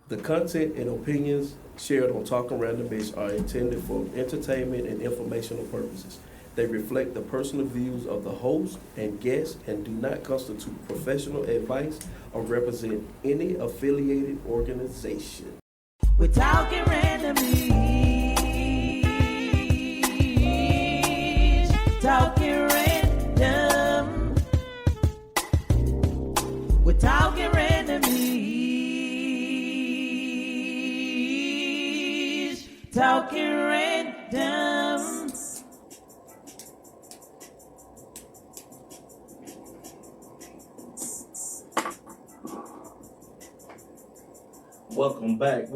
The content and opinions shared on Talking Randomish are intended for entertainment and informational purposes. They reflect the personal views of the host and guests and do not constitute professional advice or represent any affiliated organization. We're talking randomly. Talking random. We're talking randomly. Talking random. Welcome back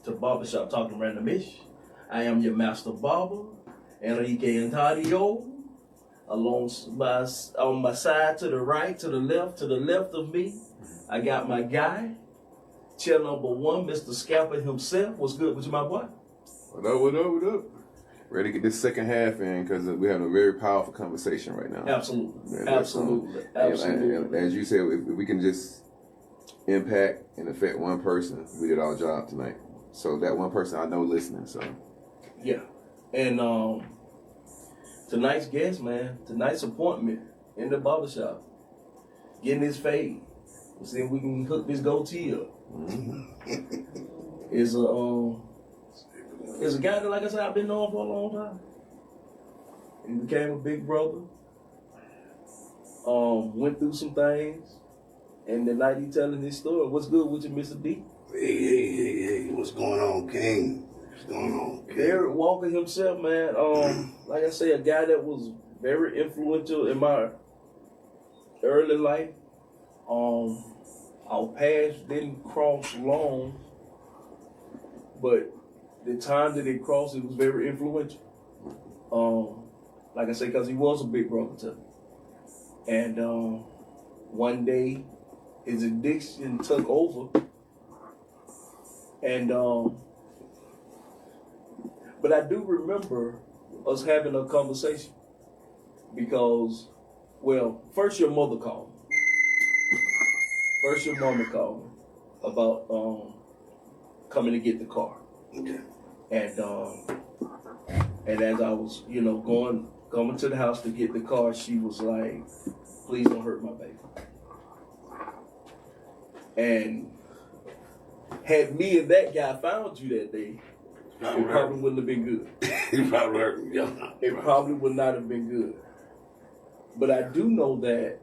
to Barbershop Talking Randomish. I am your master barber, Enrique Antario. On my side, to the right, to the left of me, I got my guy, chair number one, Mr. Scalper himself. What's good with you, my boy? What up? Ready to get this second half in because we're having a very powerful conversation right now. Absolutely. And as you said, if we can just impact and affect one person, we did our job tonight. So that one person I know listening, so. Yeah. And tonight's guest, man, tonight's appointment in the barbershop, getting his fade. See if we can hook this goatee up. Is a guy that, like I said, I've been knowing for a long time. He became a big brother. Went through some things. And the night he telling his story. What's good with you, Mr. D? Hey, what's going on, King? What's going on, King? Derrick Walker himself, man. Like I say, a guy that was very influential in my early life. Our paths didn't cross long, but the time that it crossed, it was very influential. Like I say, because he was a big brother to me. And one day, his addiction took over. And, but I do remember us having a conversation because, well, first your mother called me. First your mama called me about coming to get the car. Okay. And as I was, coming to the house to get the car, she was like, please don't hurt my baby. And had me and that guy found you that day, it probably wouldn't have been good. It probably hurt me. It probably would not have been good. But I do know that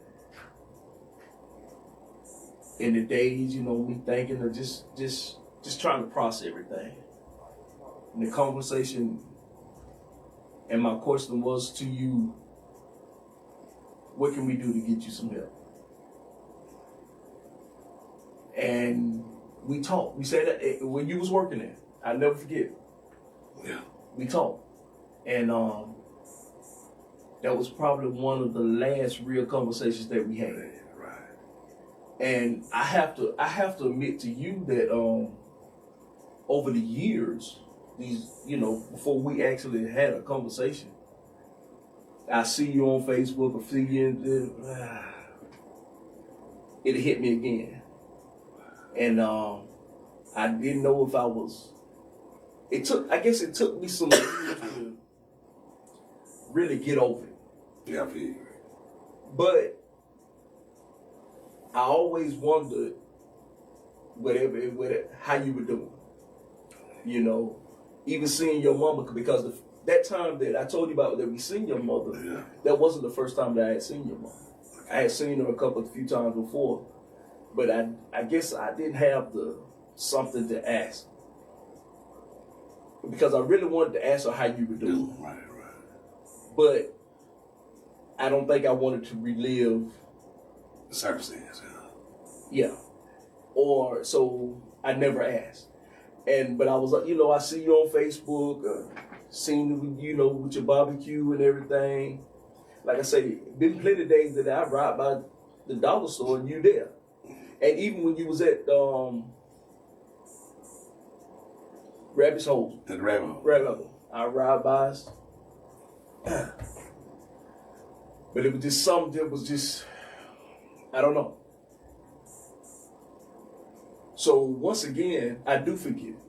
in the days, me thinking of just trying to process everything. And the conversation and my question was to you, what can we do to get you some help? And we talked. We said that when you was working there. I'll never forget. Yeah. We talked. And that was probably one of the last real conversations that we had. Right. And I have to admit to you that over the years, these, before we actually had a conversation, I see you on Facebook or see you it hit me again. And I didn't know if I was. I guess it took me some years to really get over it. Yeah, I feel you. But I always wondered how you were doing. Even seeing your mama, because that time that I told you about that we seen your mother, that wasn't the first time that I had seen your mother. I had seen her a few times before. But I guess I didn't have something to ask. Because I really wanted to ask her how you were doing. Right. But I don't think I wanted to relive the circumstance, Yeah. Or, so I never asked. But I was like, I see you on Facebook, seen you, with your barbecue and everything. Like I say, been plenty of days that I ride by the dollar store and you there. And even when you was at Rabbit's Hole. At the Rabbit Hole. Rabbit Hole. I ride by. But it was just something that was just, I don't know. So once again, I do forgive you.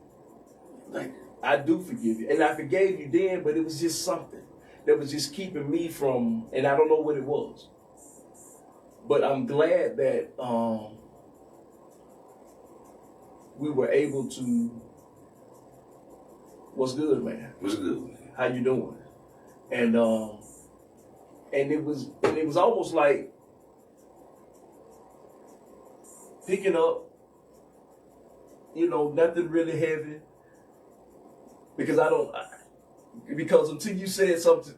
Thank you. I do forgive you. And I forgave you then, but it was just something that was just keeping me from, and I don't know what it was. But I'm glad that we were able to. What's good, man? What's good, man? How you doing? And it was almost like picking up, nothing really heavy. Because because until you said something,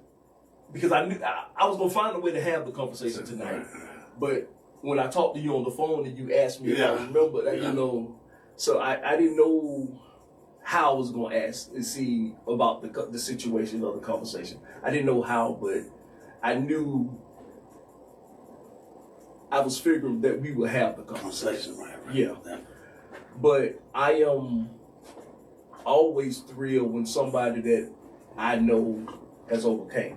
because I knew I was gonna find a way to have the conversation tonight. But when I talked to you on the phone and you asked me if I remember that, so I didn't know how I was gonna ask and see about the situation or the conversation. I didn't know how, but I knew I was figuring that we would have the conversation. Right. Yeah. But I am always thrilled when somebody that I know has overcame.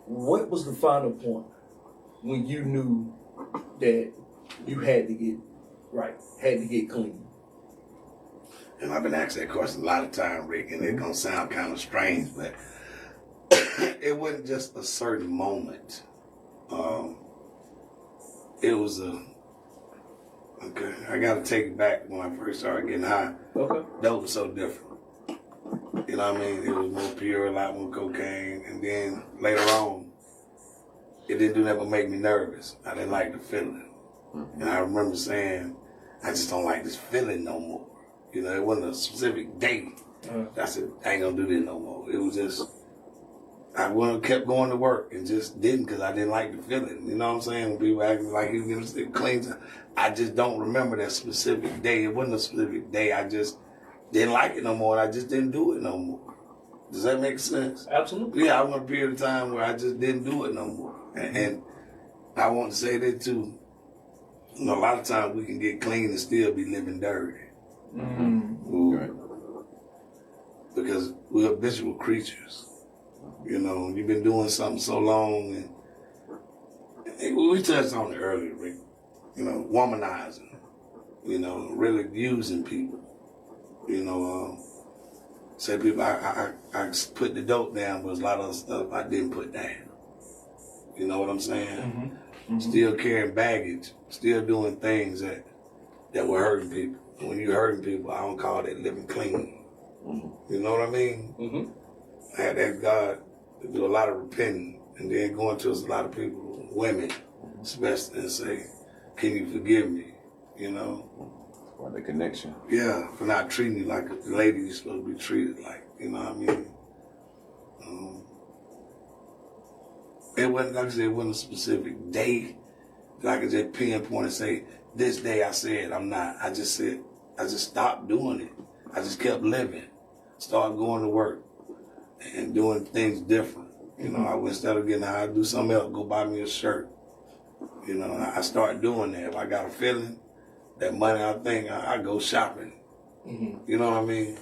What was the final point when you knew that you had to get right, had to get clean? And I've been asked that question a lot of times, Rick, and it's gonna sound kind of strange, but it wasn't just a certain moment. It was okay, I gotta take it back when I first started getting high. Okay. That was so different. You know what I mean? It was more pure, a lot more cocaine. And then later on, it didn't do that but make me nervous. I didn't like the feeling. And I remember saying, I just don't like this feeling no more. It wasn't a specific date. I said, I ain't gonna do this no more. It was just, I kept going to work and just didn't because I didn't like the feeling. You know what I'm saying? When people acting like he was gonna stay clean, I just don't remember that specific day. It wasn't a specific day. I just didn't like it no more. And I just didn't do it no more. Does that make sense? Absolutely. Yeah, I went a period of time where I just didn't do it no more. And I want to say that too. A lot of times we can get clean and still be living dirty. Right. Because we're habitual creatures. You've been doing something so long, and we touched on it earlier, Rick. Womanizing. Really using people. Say people, I put the dope down, but there's a lot of stuff I didn't put down. You know what I'm saying? Still carrying baggage, still doing things that were hurting people. When you're hurting people, I don't call that living clean. You know what I mean? I had to ask God to do a lot of repenting and then going to a lot of people, women especially, and say, can you forgive me? For the connection. Yeah, for not treating you like a lady you're supposed to be treated like. You know what I mean? It wasn't, like I said, it wasn't a specific day that I could just pinpoint and say, this day I said I'm not. I just stopped doing it. I just kept living. Started going to work and doing things different. I would, instead of getting high, I'd do something else, go buy me a shirt. I started doing that. If I got a feeling, that money I think, I go shopping. You know what I mean?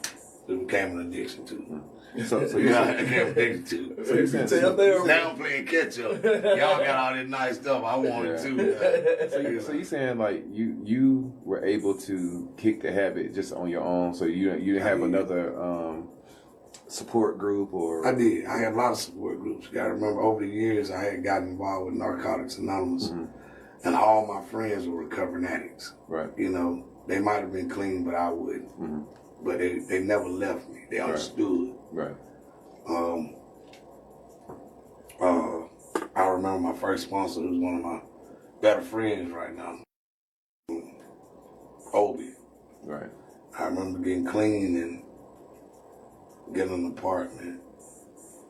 It became an addiction too. So I became addicted to. So you can tell there. Now I'm playing catch up. Y'all got all this nice stuff. I want it too. So you saying like you were able to kick the habit just on your own? So you didn't have another support group or? I did. I had a lot of support groups. You got to remember, over the years, I had gotten involved with Narcotics Anonymous, and all my friends were recovering addicts. Right. They might have been clean, but I wouldn't. But they never left me. They understood. Right. I remember my first sponsor, who's one of my better friends right now, Obi. Right. I remember getting clean and getting an apartment.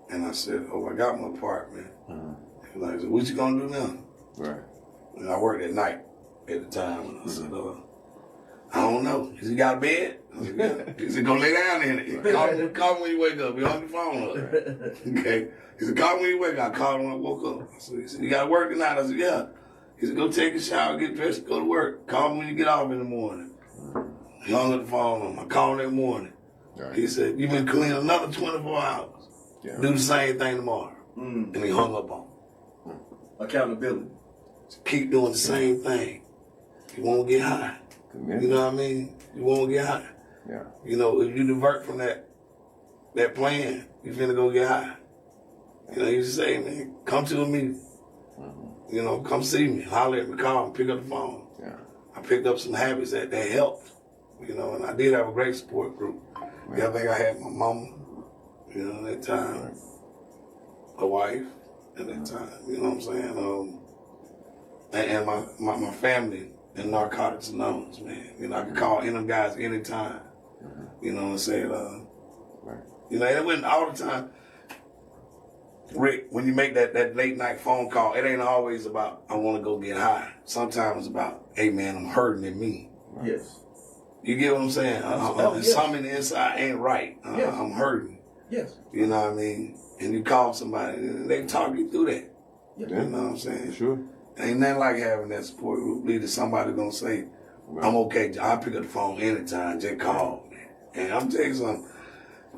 And I said, I got my apartment. He was like, what you gonna do now? Right. And I worked at night at the time. And I said, I don't know. He said, you got a bed? I said, yeah. He said, go lay down in it. Call me when you wake up. Be on the phone. Okay. He said, call me when you wake up. I called him when I woke up. He said, you got to work tonight? I said, yeah. He said, go take a shower, get dressed, go to work. Call me when you get off in the morning. He hung up the phone. I called him that morning. Right. He said, you been clean another 24 hours. Yeah. Do the same thing tomorrow. And he hung up on me. Accountability. Keep doing the same thing. You won't get high. You know what I mean? You won't get high. Yeah. You know, if you divert from that plan, you finna go get high. You know, you just say, man, come to a meeting. You know, come see me, holler at me, call me, pick up the phone. Yeah. I picked up some habits that helped. You know, and I did have a great support group. Right. Yeah, I think I had my mama, you know, at that time, Right. a wife at that time, you know what I'm saying? And my family in Narcotics Anonymous, man. You know, I could call any of them guys anytime, you know, and say, Right. you know, and it wasn't all the time. Rick, when you make that late night phone call, it ain't always about, I want to go get high. Sometimes it's about, hey man, I'm hurting in me. Yes. You get what I'm saying? Yes. Something in the inside ain't right. Yes. I'm hurting. Yes. You know what I mean? And you call somebody, and they talk you through that. Yeah. You know what I'm saying? Sure. Ain't nothing like having that support group leader. Somebody gonna say, I'm okay. I'll pick up the phone anytime. Just call me. And I'm telling you something.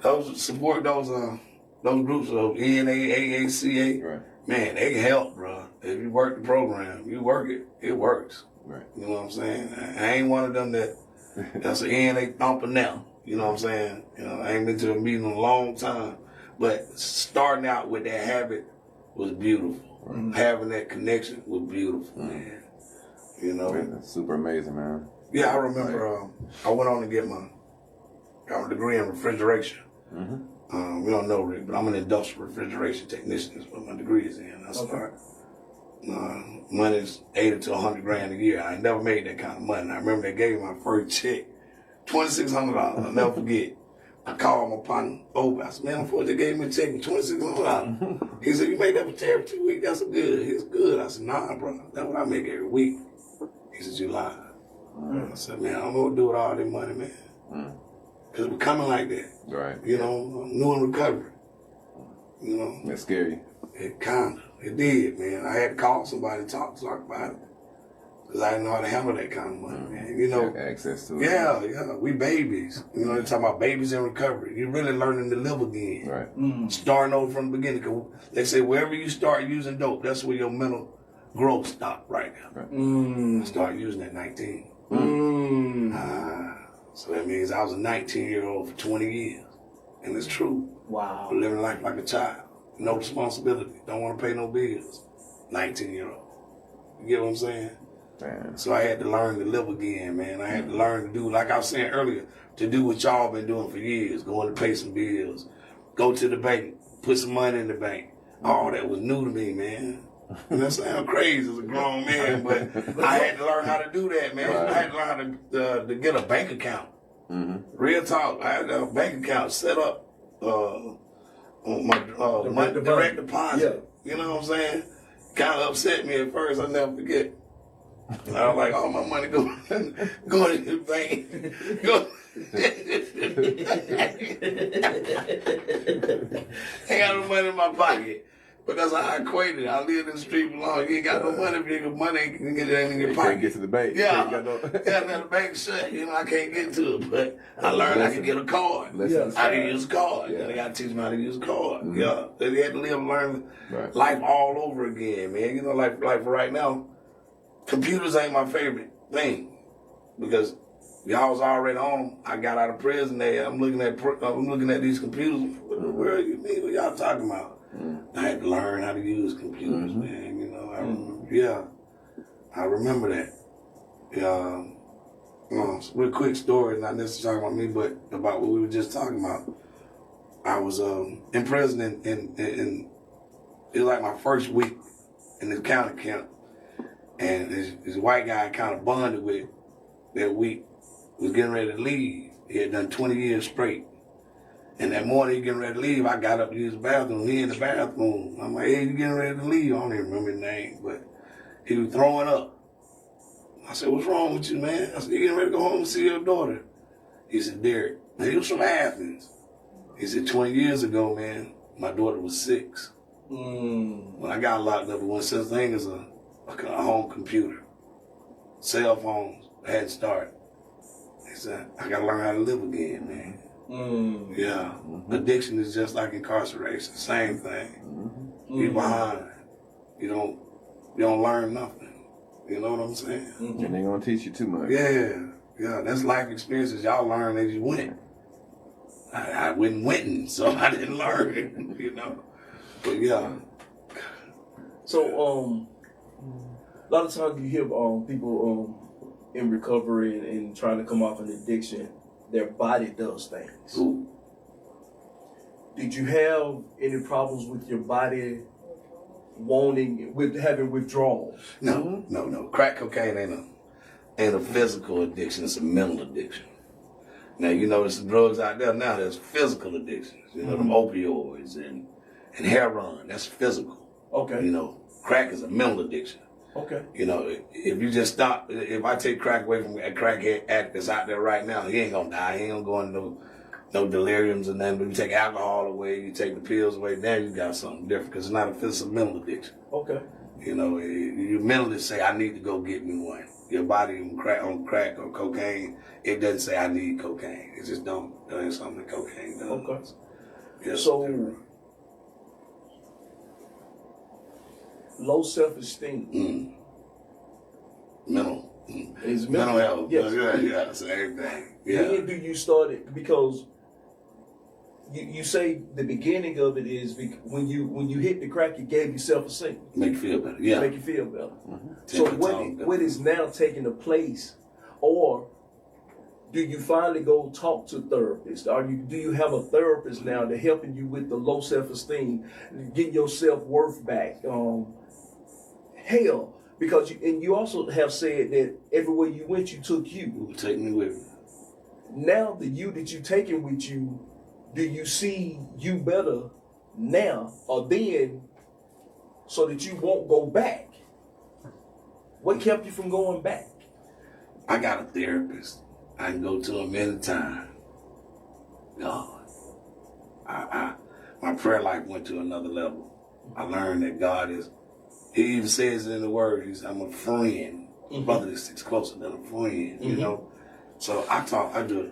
Those support, those groups of ENA, AACA, Right. man, they can help, bro. If you work the program, you work it, it works. Right. You know what I'm saying? I ain't one of them that's an ENA thumping now. You know what I'm saying? You know, I ain't been to a meeting in a long time. But starting out with that habit was beautiful. Right. Having that connection was beautiful, man. You know? Man, that's super amazing, man. Yeah, I remember I went on to get got a degree in refrigeration. Mm-hmm. We don't know, Rick, but I'm an industrial refrigeration technician. That's what my degree is in. I start. Money's $80 to $100 a year. I ain't never made that kind of money. And I remember they gave me my first check, $2,600. I'll never forget. I called my partner over. I said, man, unfortunately, they gave me a check of $2,600. He said, you make that for every 2 weeks? That's good. He's good. I said, nah, bro. That's what I make every week. He said, you lied. I said, man, I'm going to do with all that money, man. Because we're coming like that. Right. You know, new in recovery. You know. That's scary. It did, man. I had to call somebody to talk about it. Because I didn't know how to handle that kind of money, man. You know. Access to it. Yeah. We babies. You know, they're talking about babies in recovery. You're really learning to live again. Right. Starting over from the beginning. 'Cause they say wherever you start using dope, that's where your mental growth stops right now. Right. I started using at 19. So that means I was a 19-year-old for 20 years. And it's true. Wow. Living life like a child. No responsibility. Don't want to pay no bills. 19-year-old. You get what I'm saying? Man. So I had to learn to live again, man. I had to learn to do, like I was saying earlier, to do what y'all been doing for years. Going to pay some bills. Go to the bank. Put some money in the bank. All that was new to me, man. And that sounds crazy as a grown man, but I had to learn how to do that, man. Right. I had to learn how to get a bank account. Real talk. I had a bank account set up on my direct deposit. Yeah. You know what I'm saying? Kind of upset me at first. I'll never forget. I was like, all my money going to the bank. I got no money in my pocket. Because I equated, I lived in the street for long. You ain't got no money, big money ain't gonna get that in your pocket. Can't get to the bank. Yeah, Got the bank shut. You know, I can't get to it. But I learned I could get a card. How to use a card. They got to teach me how to use a card. Yeah, they had to learn life all over again, man. You know, like right now, computers ain't my favorite thing because y'all was already on them. I got out of prison. I'm looking at these computers. What the world you mean? What y'all talking about? I had to learn how to use computers, man. You know, I remember that. Real quick story, not necessarily talking about me, but about what we were just talking about. I was in prison, and it was like my first week in this county camp, and this white guy I kind of bonded with that week was getting ready to leave. He had done 20 years straight. And that morning he getting ready to leave, I got up to use the bathroom. He in the bathroom. I'm like, hey, you getting ready to leave? I don't even remember his name, but he was throwing up. I said, what's wrong with you, man? I said, you getting ready to go home and see your daughter? He said, Derrick. Now, he was from Athens. He said, 20 years ago, man, my daughter was 6. When I got locked up, there wasn't such thing as a home computer. Cell phones hadn't started. He said, I got to learn how to live again, man. Yeah. Addiction is just like incarceration. Same thing. You behind. You don't learn nothing. You know what I'm saying? And they gonna teach you too much. Yeah, that's life experiences y'all learn as you went. I went winning, so I didn't learn, you know. But yeah. So a lot of times you hear people in recovery and trying to come off an addiction, their body does things. Ooh. Did you have any problems with your body having withdrawals? No. Crack cocaine ain't a physical addiction, it's a mental addiction. Now, you know, there's some drugs out there now, there's physical addictions. You know, them opioids and heroin, that's physical. Okay. You know, crack is a mental addiction. Okay. You know, if you just stop, if I take crack away from a crackhead addict that's out there right now, he ain't gonna die. He ain't gonna go into no deliriums and then you take alcohol away, you take the pills away, now you got something different because it's not a physical mental addiction. Okay. You know, you mentally say, I need to go get me one. Your body on crack or cocaine, it doesn't say I need cocaine. It just don't. That ain't something that cocaine does. Okay. Yes, So, low self-esteem. Mental. Is Mental health. Yes. Yeah, same thing. Yeah. When do you start it? Because you say the beginning of it is when you hit the crack, it gave you self-esteem. Make you feel better. Yeah. Make you feel better. Take So the tone better. what is now taking the place, or do you finally go talk to therapists? Do you have a therapist now that helping you with the low self-esteem, getting your self-worth back? Hell, because you also have said that everywhere you went, you took you. You take me with me. Now the you that you taking with you, do you see you better now or then, so that you won't go back? What kept you from going back? I got a therapist. I can go to him anytime. God. My prayer life went to another level. I learned that God is, he even says it in the word, I'm a friend. Brother that sticks closer than a friend, you know? So I do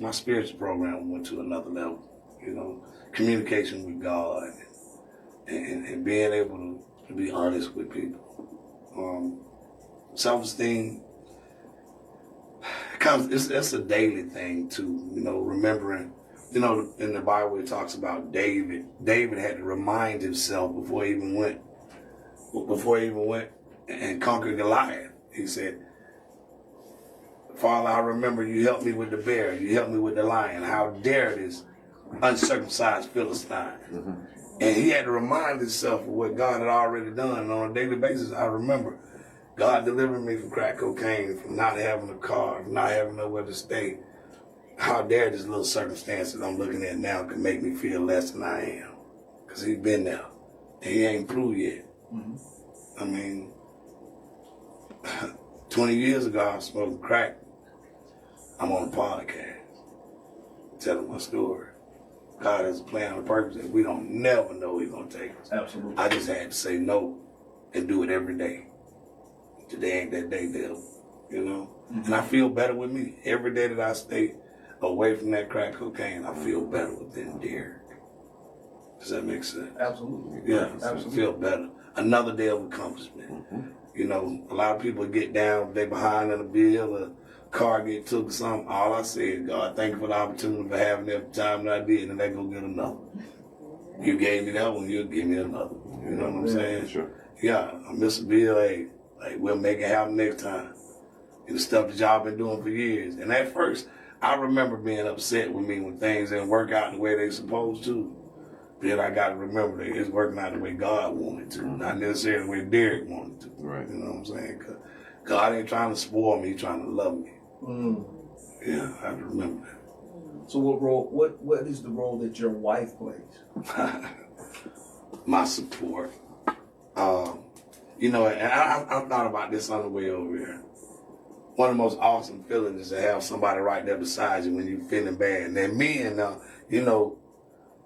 my spiritual program went to another level, you know, communication with God and being able to be honest with people. Self-esteem it's a daily thing too, you know, remembering, you know, in the Bible it talks about David. David had to remind himself before he even went and conquered Goliath. He said, Father, I remember you helped me with the bear, you helped me with the lion. How dare this uncircumcised Philistine? And he had to remind himself of what God had already done. And on a daily basis, I remember God delivered me from crack cocaine, from not having a car, from not having nowhere to stay. How dare this little circumstance that I'm looking at now can make me feel less than I am? Because he's been there. And he ain't through yet. I mean, 20 years ago, I was smoking crack. I'm on a podcast telling my story. God has a plan and a purpose that we don't never know where he's going to take us. Absolutely. I just had to say no and do it every day. Today ain't that day, devil, you know? And I feel better with me. Every day that I stay away from that crack cocaine, I feel better within Derrick. Does that make sense? Absolutely. Yeah, Absolutely. I feel better. Another day of accomplishment. You know, a lot of people get down, they behind in a bill, a car get took or something. All I say is, God, thank you for the opportunity for having that time that I did, and they go get another. You gave me that one, you'll give me another. You know what I'm saying? Sure. Yeah, I miss a bill, hey, like we'll make it happen next time. And the stuff that y'all been doing for years. And at first, I remember being upset with me when things didn't work out the way they supposed to. Then I got to remember that it's working out the way God wanted to, not necessarily the way Derrick wanted to. Right. You know what I'm saying? 'Cause God ain't trying to spoil me, he's trying to love me. Yeah, I have to remember that. So what is the role that your wife plays? My support. You know, and I thought about this on the way over here. One of the most awesome feelings is to have somebody right there beside you when you're feeling bad. And then men, you know,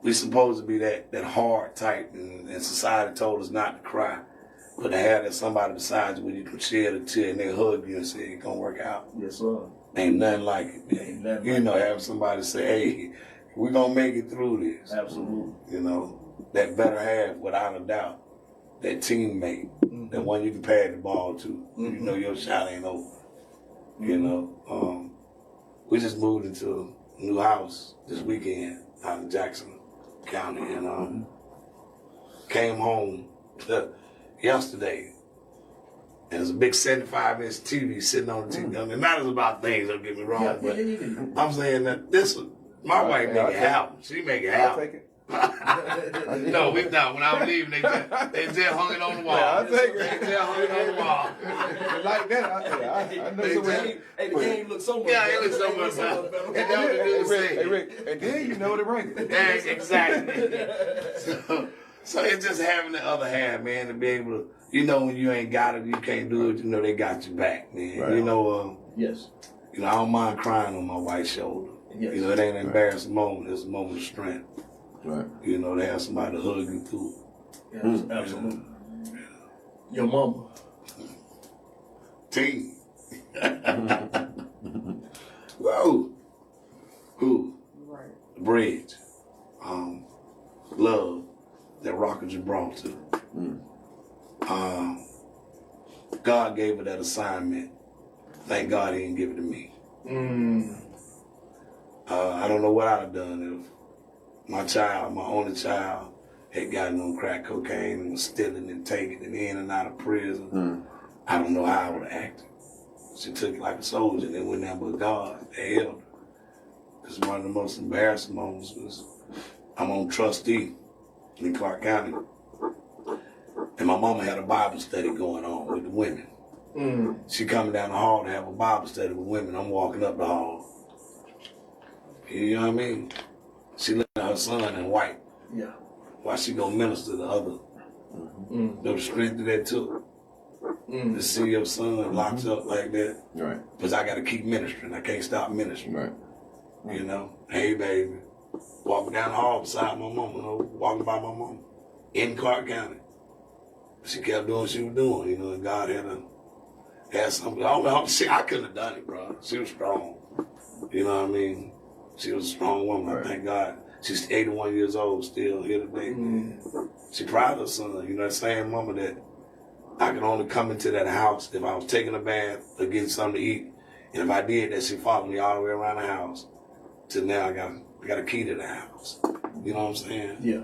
we supposed to be that hard type, and society told us not to cry. But to have that somebody beside you when you can shed a tear and they hug you and say, it's going to work out. Yes, sir. Ain't nothing like it, man. Ain't nothing You like know, it. having somebody say, hey, we're going to make it through this. Absolutely. You know, that better half, without a doubt, that teammate. that one you can pass the ball to. You know your shot ain't over. You know, we just moved into a new house this weekend out in Jackson County, and came home yesterday. And there's a big 75-inch TV sitting on the TV. I mean, not as about things, don't get me wrong, but I'm saying that my wife make it happen. She make it happen. I'll take it. No, we not. When I was leaving, they just hung it on the wall. I'll take it. They just hung it on the wall. Like that, I know somewhere. Hey, the game looks so much Yeah, better. it looks so much better. And that was Hey, Rick, and then you know the ranking. Yeah, exactly. So it's just having the other half, man, to be able to, you know, when you ain't got it, you can't do it, you know, they got you back, man. Right. You know, Yes. you know, I don't mind crying on my wife's shoulder. Yes. You know, it ain't an embarrassing moment, it's a moment of strength. Right. You know, to have somebody to hug you through. Yes, absolutely. Your mama. Team. Whoa. Who? Right. The bridge. Love. That Rock of Gibraltar. God gave her that assignment. Thank God he didn't give it to me. I don't know what I'd have done if my child, my only child, had gotten on crack cocaine and was stealing and taking it in and out of prison. I don't know how I would have acted. She took it like a soldier and it went down but God, the elder. Because one of the most embarrassing moments was I'm on trustee in Clark County. And my mama had a Bible study going on with the women. She coming down the hall to have a Bible study with women. I'm walking up the hall. You know what I mean? She looking at her son in white. Yeah. Why she gonna minister to other? The strength that that took. To see your son locked up like that. Right. Because I gotta keep ministering. I can't stop ministering. Right. You know? Hey baby. Walking down the hall beside my mama, you know, walking by my mama. In Clark County. She kept doing what she was doing, you know, and God had something. I couldn't have done it, bro. She was strong. You know what I mean? She was a strong woman. Right. I thank God. She's 81 years old, still here today. She proud of her son. You know, that same mama that I could only come into that house if I was taking a bath or getting something to eat. And if I did that, she followed me all the way around the house. Till now, I got a key to the house. You know what I'm saying? Yeah.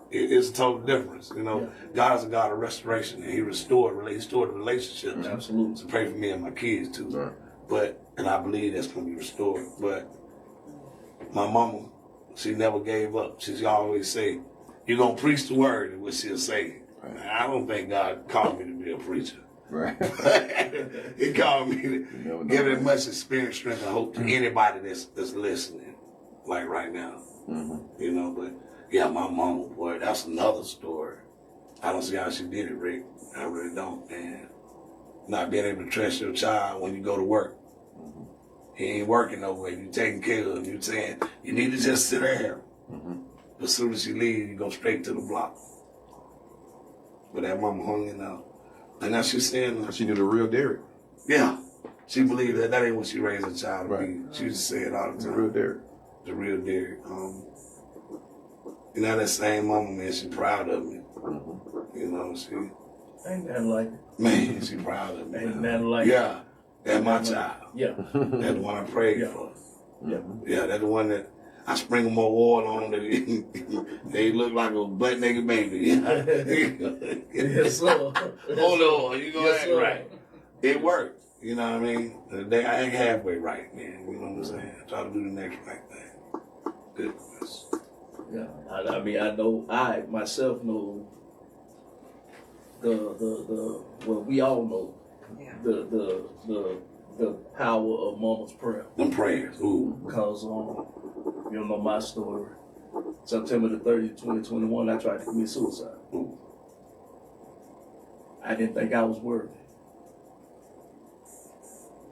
It's a total difference. You know, God is a God of restoration, and He restored relationships. Absolutely. So pray for me and my kids too. Right. And I believe that's going to be restored. But my mama, she never gave up. She always say, "You're gonna preach the word," and what she'll say. Right. I don't think God called me to be a preacher. Right. He called me to never know. give as much experience, strength, and hope to anybody that's listening, like right now. You know, but yeah, my mama, boy, that's another story. I don't see how she did it, Rick. I really don't, man. Not being able to trust your child when you go to work. He ain't working no way. You taking care of him. You saying, you need to just sit there. But as soon as you leave, you go straight to the block. But that mama hung in there. And now she's saying, She knew the real Derrick. yeah, she believed that ain't what she raised her child to Right. be. She used to say it all the The time. real Derrick. The real Derrick. You know, that same mama, man, she proud of me. You know, she, Ain't nothing like it. man, she proud of me. Ain't man. nothing like it. Yeah, that's my child. Yeah. That's the one I prayed Yeah. for. Yeah. Yeah, that's the one that I sprinkle more oil on. They look like a butt naked baby. Yes, sir. Hold on, you gonna Yes, act sir. right. It worked. You know what I mean? I ain't halfway right, man. You know what I'm saying? I try to do the next right thing. Goodness. Yeah. I mean, I know, I myself know well, we all know the power of mama's prayer. Them prayers. Ooh. Because, you know my story. September the 30th, 2021, I tried to commit suicide. Ooh. I didn't think I was worthy.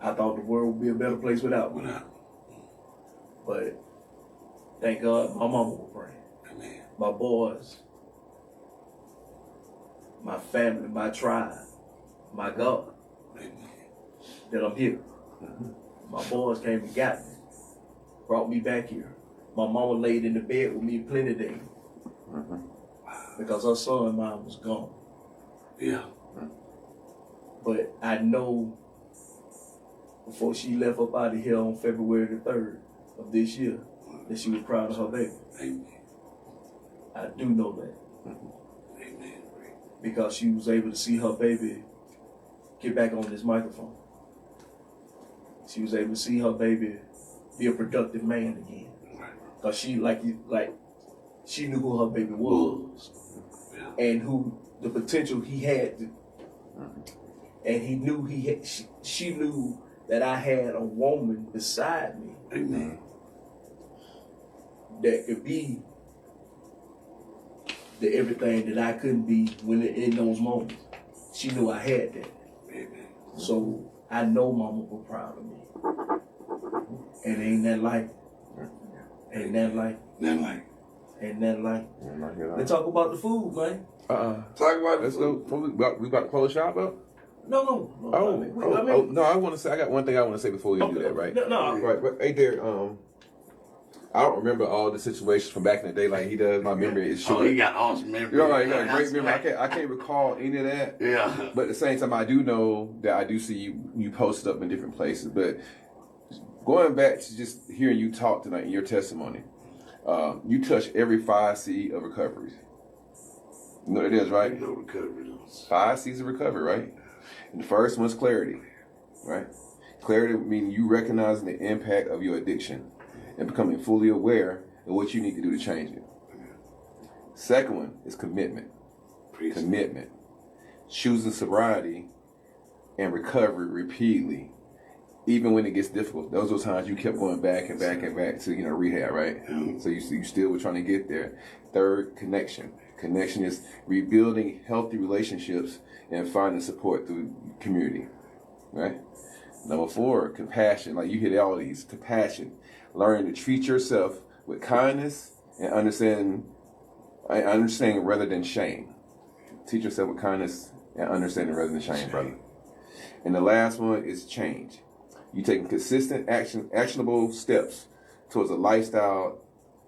I thought the world would be a better place without me. But thank God my mama was praying. Amen. My boys, my family, my tribe, my God, Amen. that I'm here. My boys came and got me, brought me back here. My mama laid in the bed with me plenty of days because her son and mine was gone. Yeah. But I know before she left up out of here on February the 3rd of this year that she was proud of her baby. Amen. I do know that. Amen. Because she was able to see her baby get back on this microphone. She was able to see her baby be a productive man again. Because she she knew who her baby was. Yeah. And who the potential he had to, and he knew she knew that I had a woman beside me. Amen. That could be the everything that I couldn't be when in those moments. She knew I had that. Amen. So I know Mama was proud of me. And ain't that like? Ain't that like? Then like. Ain't that like? Let's talk about the food, man. Talk about Let's go. We about to close the shop up? No. No, I want to say, I got one thing I want to say before we do that, right? No. Right, but hey, Derrick, I don't remember all the situations from back in the day like he does. My memory is short. Oh, he got awesome memory. You know, like, you got a great memory. I can't recall any of that. Yeah. But at the same time, I do know that I do see you posted up in different places. But going back to just hearing you talk tonight in your testimony, you touch every 5 C's of recovery. You know what it is, right? No recovery. 5 C's of recovery, right? And the first one's clarity, right? Clarity meaning you recognizing the impact of your addiction and becoming fully aware of what you need to do to change it. Second one is commitment. Commitment. Choosing sobriety and recovery repeatedly, even when it gets difficult. Those are times you kept going back and back and back to rehab, right? Mm-hmm. So you still were trying to get there. Third, connection. Connection is rebuilding healthy relationships and finding support through community, right? Number 4, compassion. Like you hit all these. Compassion. Learning to treat yourself with kindness and understanding rather than shame. Teach yourself with kindness and understanding rather than shame, brother. And the last one is change. You taking consistent actionable steps towards a lifestyle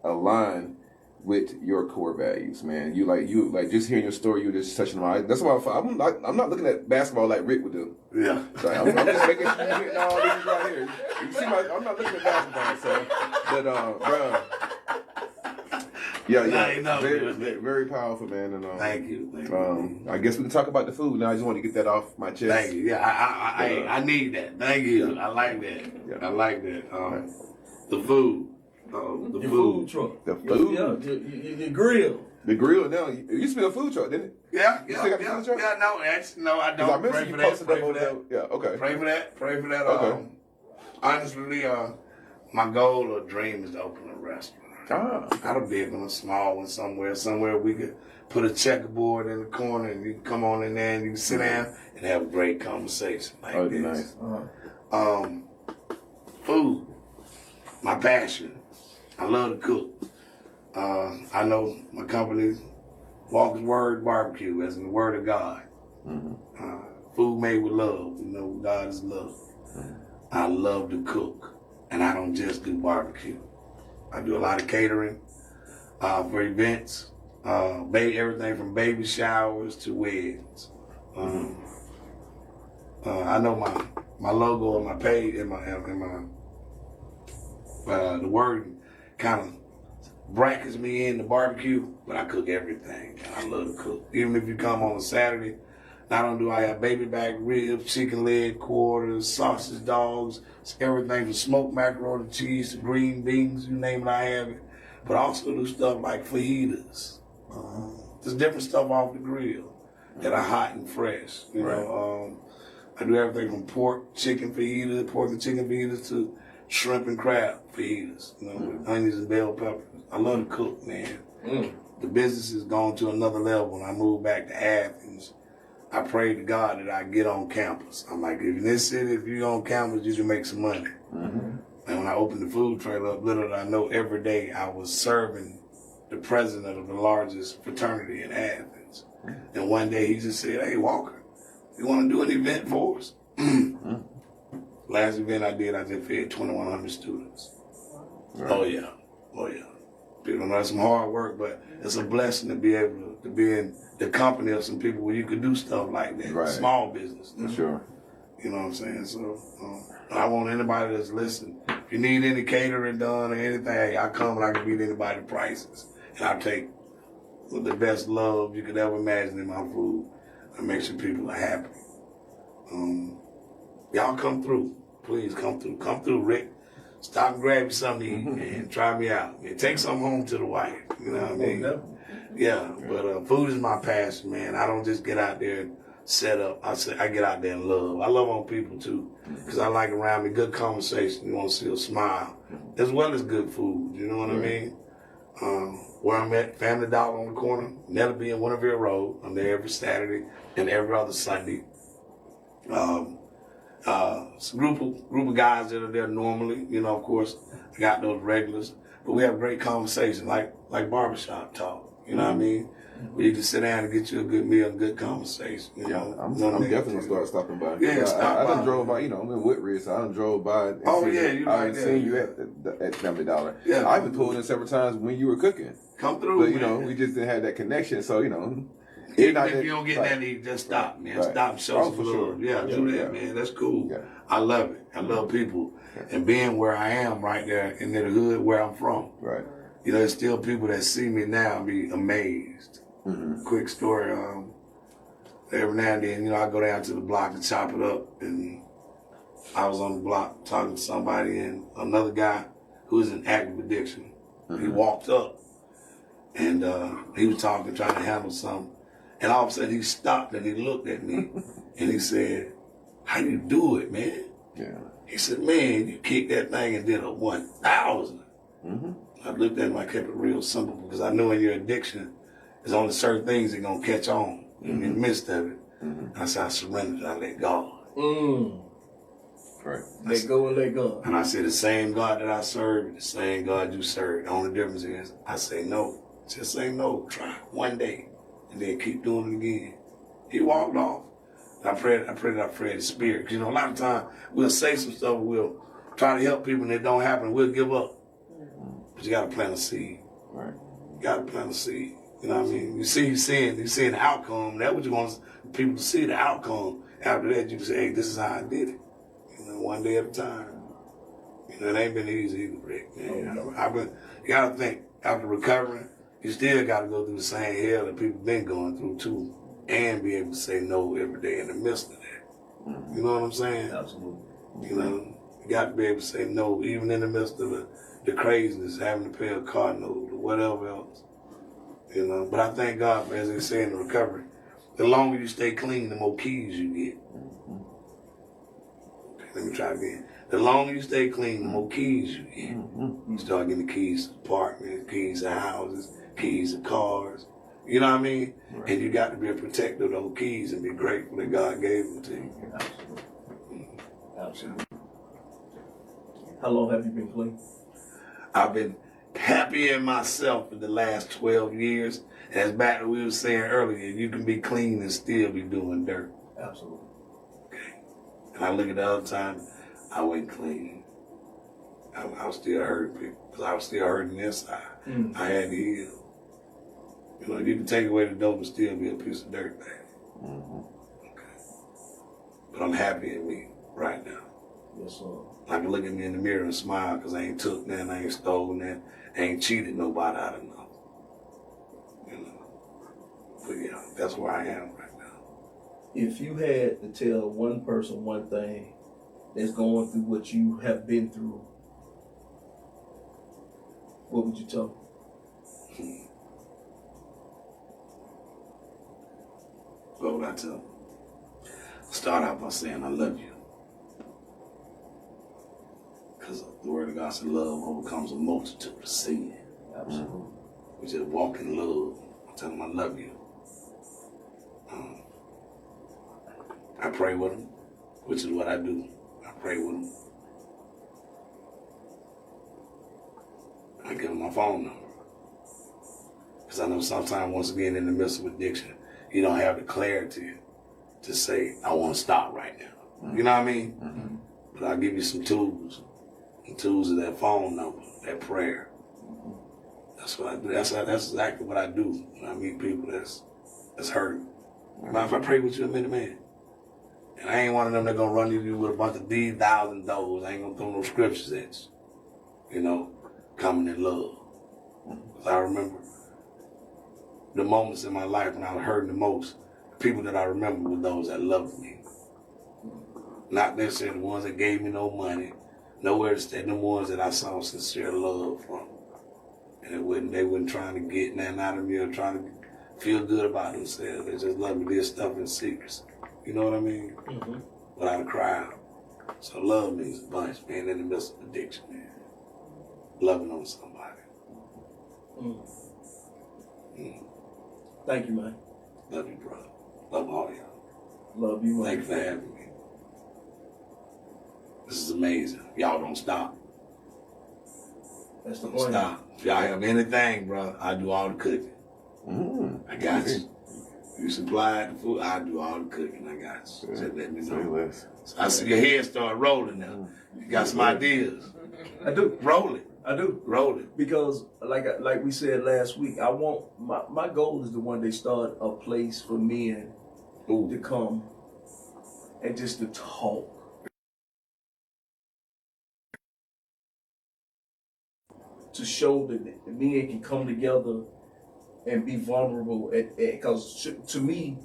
aligned with your core values, man. You like just hearing your story, you just touching my. That's why I'm not looking at basketball like Rick would do. Yeah. So I'm just making sure you're hitting all these right here. You see, I'm not looking at basketball, so. But bro. Yeah, very powerful, man. And Thank you. I guess we can talk about the food now. I just want to get that off my chest. Thank you. Yeah, I need that. Thank you. I like that. Yeah. I like that. The food. The food truck. The food. Your grill. The grill now. It used to be a food truck, didn't it? Yeah. You still got the food truck? Yeah, no, actually, no, I don't. I remember you posted up over there. Yeah, okay. Pray for that. Okay. Honestly, my goal or dream is to open a restaurant. Not a big one, a small one somewhere we could put a checkerboard in the corner and you can come on in there and you can sit down and have a great conversation like this. Nice. Food, my passion. I love to cook. I know my company, Walker's Word Barbecue, as in the Word of God. Mm-hmm. Food made with love. You know, God is love. I love to cook, and I don't just do barbecue. I do a lot of catering for events, everything from baby showers to weddings. I know my logo on my page and the word kind of brackets me in the barbecue, but I cook everything. I love to cook. Even if you come on a Saturday, not only do I have baby back ribs, chicken leg quarters, sausage dogs, everything from smoked macaroni and cheese to green beans, you name it, I have it. But I also do stuff like fajitas. There's different stuff off the grill that are hot and fresh. You know, I do everything from pork and chicken fajitas to shrimp and crab fajitas, you know, with onions and bell peppers. I love to cook, man. The business has gone to another level. When I moved back to Athens, I prayed to God that I get on campus. I'm like, if in this city, if you're on campus, you can make some money. And when I opened the food trailer up, little did I know every day I was serving the president of the largest fraternity in Athens. And one day he just said, hey, Walker, you want to do an event for us? Last event I did, I just fed 2,100 students. Oh, yeah. People know it's some hard work, but it's a blessing to be able to be in the company of some people where you could do stuff like that. Right. Small business. For sure. You know what I'm saying? So I want anybody that's listening, if you need any catering done or anything, I come and I can beat anybody prices. And I take with the best love you could ever imagine in my food and make sure people are happy. Y'all come through. Please come through. Come through, Rick. Stop and grab you something to eat and try me out. And take something home to the wife. You know what I mean? Yeah, but food is my passion, man. I don't just get out there and set up. I get out there and love. I love on people too, because I like around me good conversation. You want to see a smile, as well as good food. You know what I mean? Where I'm at, Family Dollar on the corner, Nettleby and Winterville Road. I'm there every Saturday and every other Sunday. It's a group of guys that are there normally. You know, of course, I got those regulars, but we have great conversation, like barbershop talk. You know what I mean? Where you can sit down and get you a good meal, and good conversation. You know, I'm definitely gonna start stopping by. Yeah, stop by. I done drove by. You know, I'm in Whitridge, so I done drove by. I seen you at Family Dollar. Yeah, I've been pulled in several times when you were cooking. Come through, but you man. know, we just didn't have that connection. So you know, even if you don't get that, you just stop, man. Right. Stop and show some for love. sure. Yeah, do that, man. That's cool. Yeah. I love it. I love people, and being where I am, right there in the hood where I'm from. Right. You know, there's still people that see me now and be amazed. Quick story. Every now and then, you know, I go down to the block and chop it up. And I was on the block talking to somebody, and another guy who was in active addiction, he walked up and he was trying to handle something. And all of a sudden he stopped and he looked at me and he said, "How you do it, man?" Yeah. He said, "Man, you kicked that thing and did a 1,000." I looked at him, I kept it real simple because I knew in your addiction, there's only certain things that gonna catch on in the midst of it. I said, I surrendered, I let God. Right. Let go and let go. And I said, the same God that I serve, the same God you serve. The only difference is I say no. Just say no. Try it one day and then keep doing it again. He walked off. I prayed the spirit. Because, you know, a lot of times we'll say some stuff, we'll try to help people and it don't happen, we'll give up. But you gotta plant a seed. Right. You gotta plant a seed. You know what I mean? You seeing the outcome. That's what you want people to see, the outcome. After that, you can say, hey, this is how I did it. You know, one day at a time. You know, it ain't been easy either, Rick. Man. You gotta think, after recovering, you still gotta go through the same hell that people been going through too. And be able to say no every day in the midst of that. You know what I'm saying? Absolutely. You know, you got to be able to say no, even in the midst of the craziness, having to pay a car note or whatever else. You know, but I thank God, as they say in the recovery, the longer you stay clean, the more keys you get. Okay, let me try again. The longer you stay clean, the more keys you get. You start getting the keys to apartments, keys to houses, keys to cars. You know what I mean? Right. And you got to be a protector of those keys and be grateful that God gave them to you. Absolutely. Absolutely. How long have you been clean? I've been happy in myself for the last 12 years. As back to we were saying earlier, you can be clean and still be doing dirt. Absolutely. Okay. And I look at the other time, I wasn't clean. I was still hurting people because I was still hurting inside. I had to heal. You know, you can take away the dope and still be a piece of dirt bag. Okay. But I'm happy in me right now. Yes, sir. I can look at me in the mirror and smile because I ain't took nothing, I ain't stolen nothing, I ain't cheated nobody out of nothing. You know. But yeah, that's where I am right now. If you had to tell one person one thing that's going through what you have been through, what would you tell them? What would I tell them? Start out by saying I love you. Because the word of God said love overcomes a multitude of sin. Absolutely. We just walk in love. I tell them I love you. I pray with them, which is what I do. I pray with them. I give them my phone number. Because I know sometimes, once again, in the midst of addiction, you don't have the clarity to say, I want to stop right now. You know what I mean? But I'll give you some tools. The tools are that phone number, that prayer. That's what I do. That's exactly what I do when I meet people that's hurt. Mind if I pray with you a minute, man? And I ain't one of them that gonna run to you with a bunch of these, thousand those. I ain't gonna throw no scriptures at you. You know, coming in love. 'Cause I remember the moments in my life when I was hurting the most. The people that I remember were those that loved me. Not necessarily the ones that gave me no money, nowhere to stay, the ones that I saw sincere love from. And they wasn't trying to get nothing out of me or trying to feel good about themselves. They just loved me, did stuff in secrets. You know what I mean? Mm-hmm. Without a crowd. So love means a bunch, being in the midst of addiction, man. Loving on somebody. Thank you, man. Love you, brother. Love all y'all. Love you, man. Thank you for having me. This is amazing. Y'all don't stop. That's the Don't point. stop. If y'all have anything, bro, I do all the cooking. I got you. You supply the food, I do all the cooking. I got you. Just let me know. So I see your head start rolling now. You got some ideas. I do. Roll it. I do. Roll it. Because like we said last week, I want my goal is to one day start a place for men to come and just to talk. To show that the men can come together and be vulnerable. Because to me,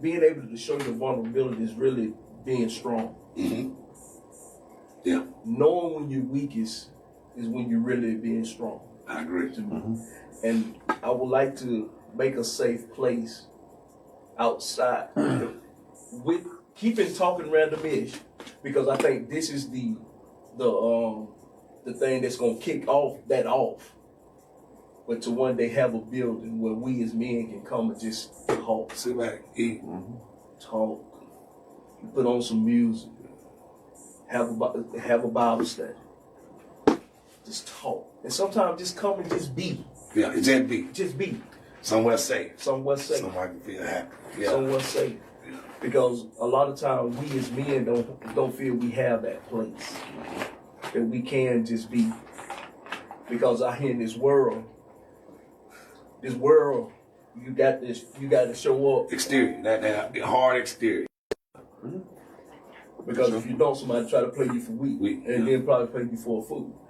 being able to show your vulnerability is really being strong. Mm-hmm. Yeah, Knowing when you're weakest is when you're really being strong. I agree. To me. And I would like to make a safe place outside with keeping talking random-ish, because I think this is the thing that's gonna kick off. But to one day have a building where we as men can come and just talk. Sit back, eat. Talk. Put on some music. Have a Bible study. Just talk. And sometimes just come and just be. Yeah, it's that be. Just be. Somewhere safe. Somewhere safe. Somewhere I can feel happy. Yeah. Somewhere safe. Yeah. Because a lot of times we as men don't feel we have that place. That we can just be. Because out here in this world, you got to show up. Exterior, that hard exterior. Because if you don't, somebody try to play you for weak, and then probably play you for a fool.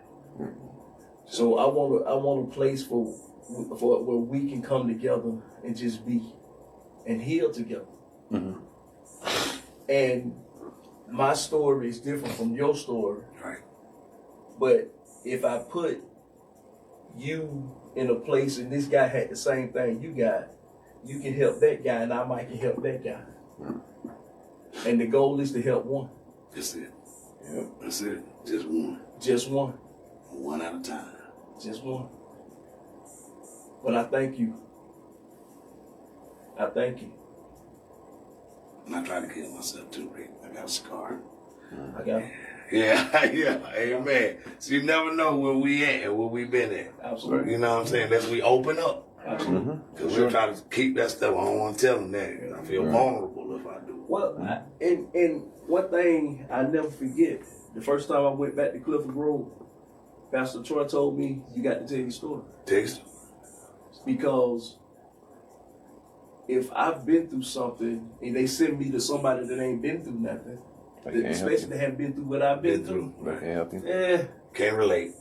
So I want a place for where we can come together and just be and heal together. And my story is different from your story. Right. But if I put you in a place and this guy had the same thing you got, you can help that guy and I might can help that guy. And the goal is to help one. That's it. Yep. That's it. Just one. Just one. One at a time. Just one. But I thank you. I thank you. And I try to kill myself too, Rick. I got a scar. I got it. Yeah, yeah, amen. So you never know where we at and where we been at. Absolutely. You know what I'm saying? That's we open up. Absolutely. Because we're trying to keep that stuff. I don't want to tell them that. I feel vulnerable if I do. Well, and one thing I never forget, the first time I went back to Clifford Grove, Pastor Troy told me, you got to tell your story. Taste. Because if I've been through something and they send me to somebody that ain't been through nothing, especially that haven't been through what I've been through. Right. Can't relate.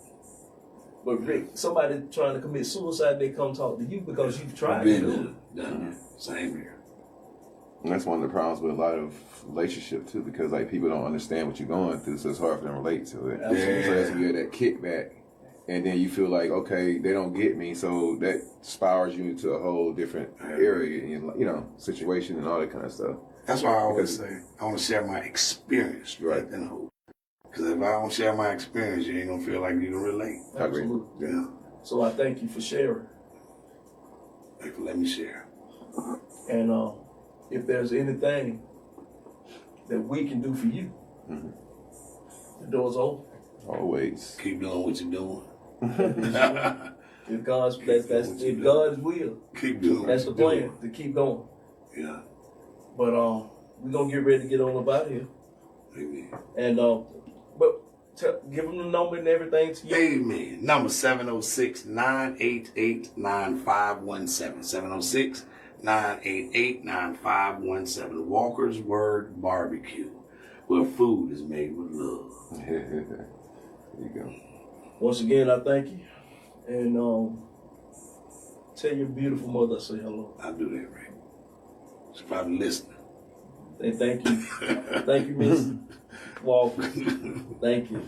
But Rick, somebody trying to commit suicide, they come talk to you because you've tried Been to do it. done. Same here. And that's one of the problems with a lot of relationships too, because like people don't understand what you're going through, so it's hard for them to relate to it. Absolutely. So that's when you get that kickback, and then you feel like, okay, they don't get me, so that spirals you into a whole different area, situation and all that kind of stuff. That's why I always say I want to share my experience rather than hope. Because if I don't share my experience, you ain't gonna feel like you can relate. Absolutely. Yeah. So I thank you for sharing. Thank you for letting me share. And if there's anything that we can do for you, the door's open. Always. Keep doing what you're doing. If God's if God's will, Keep doing. that's the plan to keep going. Yeah. But we're gonna get ready to get on up out here. Amen. And but Give them the number and everything to you. Amen. Number 706-988-9517. 706-988-9517. Walker's Word Barbecue, where food is made with love. There you go. Once again, I thank you. And tell your beautiful mother I say hello. I'll do that, Ray. She's probably listening. And thank you. Thank you, Miss Walker. Thank you.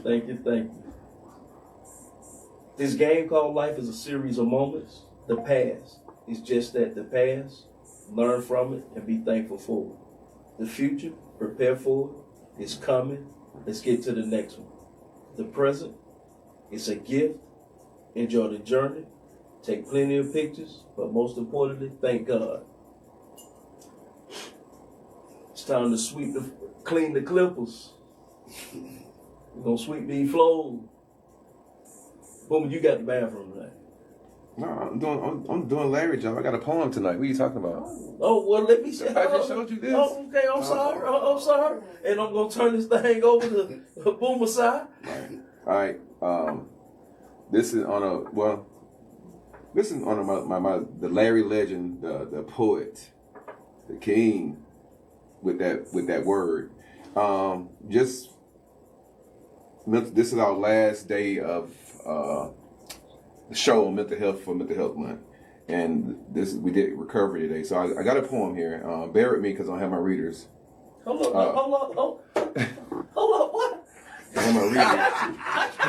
This game called life is a series of moments. The past is just that, the past. Learn from it and be thankful for it. The future, prepare for it. It's coming. Let's get to the next one. The present, it's a gift. Enjoy the journey. Take plenty of pictures, but most importantly, thank God. It's time to clean the clippers. We're gonna sweep these floors. Boom, you got the bathroom tonight. No, I'm doing Larry job. I got a poem tonight. What are you talking about? Oh, well, let me say. I just showed you this. Oh, okay, I'm sorry. I'm sorry. And I'm going to turn this thing over to Boomer side. All right. This is on the Larry legend, the poet, the king, with that word. This is our last day of the show on Mental Health Month, and we did recovery today. So I got a poem here. Bear with me because I don't have my readers. Hold up, what? I have my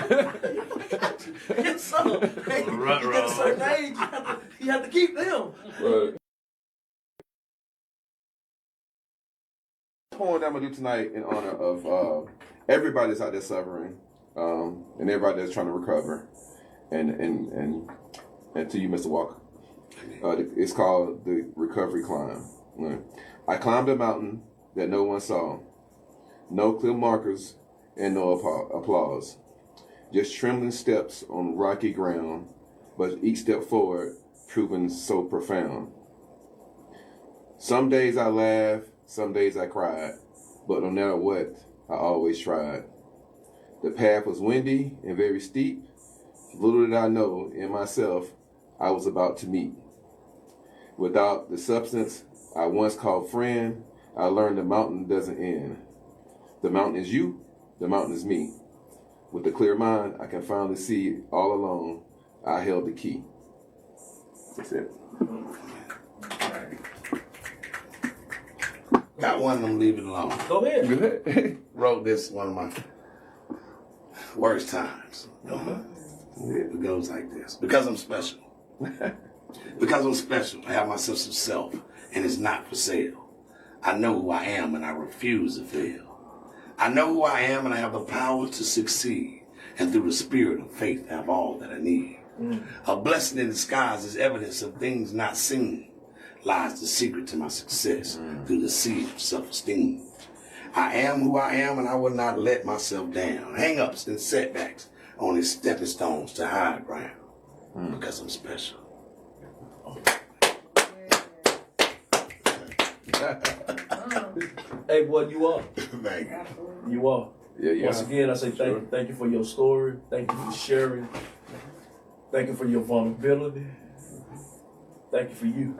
readers. Get some. Hey, you get a certain age, you have to keep them. Right. The poem that I'm gonna do tonight in honor of everybody that's out there suffering, and everybody that's trying to recover, and to you, Mr. Walker. It's called The Recovery Climb. Right. I climbed a mountain that no one saw, no clear markers and no applause, just trembling steps on rocky ground, but each step forward proving so profound. Some days I laughed, some days I cried, but no matter what, I always tried. The path was windy and very steep. Little did I know in myself I was about to meet. Without the substance I once called friend, I learned the mountain doesn't end. The mountain is you, the mountain is me. With a clear mind, I can finally see all along I held the key. That's it. Got one of them, leave it alone. Go ahead. Good. Wrote this one of my worst times. It goes like this. Because I'm special. Because I'm special, I have my sense of self, and it's not for sale. I know who I am, and I refuse to fail. I know who I am, and I have the power to succeed, and through the spirit of faith, I have all that I need. A blessing in disguise is evidence of things not seen. Lies the secret to my success through the seed of self-esteem. I am who I am, and I will not let myself down. Hang-ups and setbacks, only stepping stones to higher ground. Because I'm special. Hey, boy, you are. Thank you. You are. Yeah. Once again, I say thank you for your story. Thank you for sharing. Thank you for your vulnerability. Thank you for you.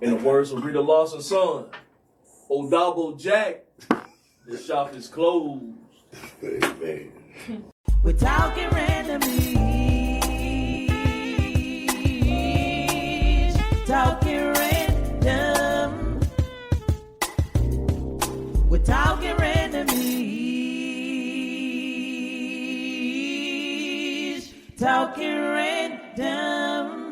In the words of Rita Lawson's son, Odabo Jack, the shop is closed. Amen. We're talking randomly. Talking random. We're talking randomly. Talking random.